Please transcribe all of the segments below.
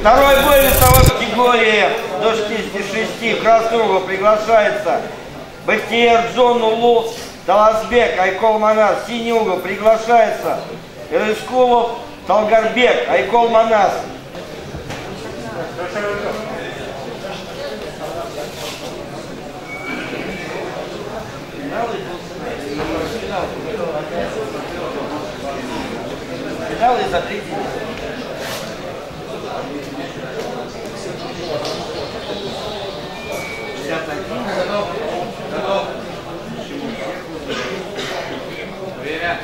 Второй бой весовой категории до 66. В красный угол приглашается Бахтияр Джон Улу Таласбек Айкол Манас. В синий угол приглашается Рыскулов Талгарбек Айкол Манас. Финалы за 3 дня. Готов. Время.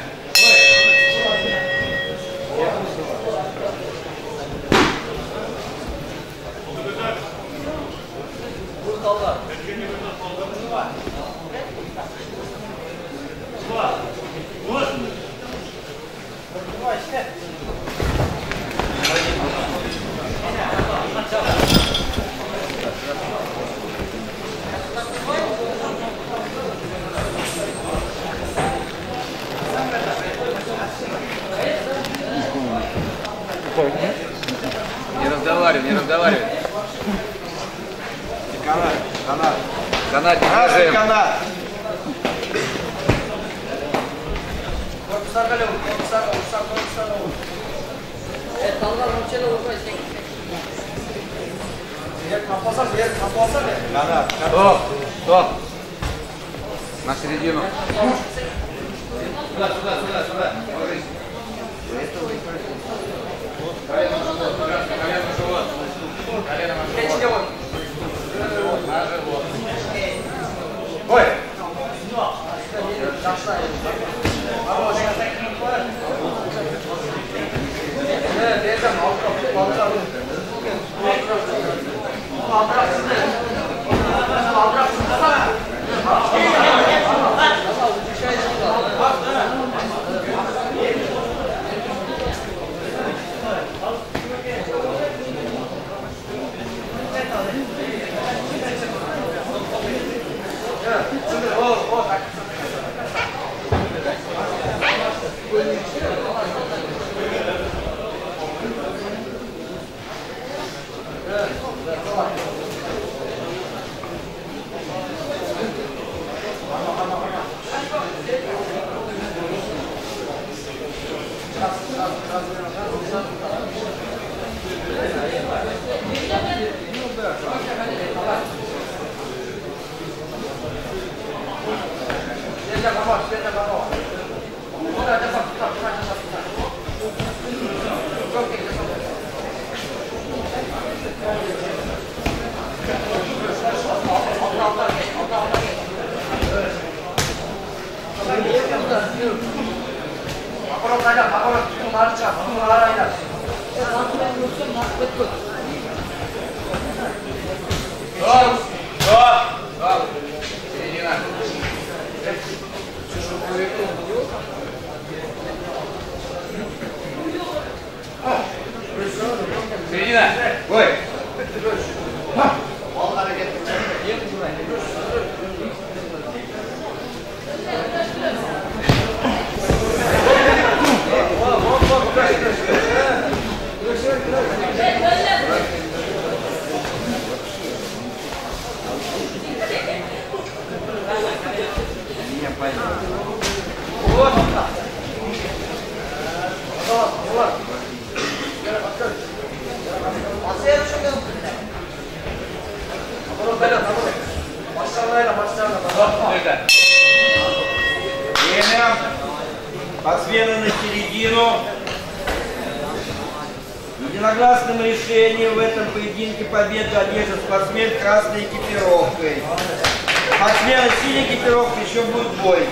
Не разговаривай. Канат. Канат. Стоп. На середину. Сюда. Колено на живот. На живот. Ой! Середина. Ой. Время. Посмена на середину. Единогласным решением в этом поединке победу одержит спортсмен красной экипировкой. Спортсмен синей экипировкой еще будет бой.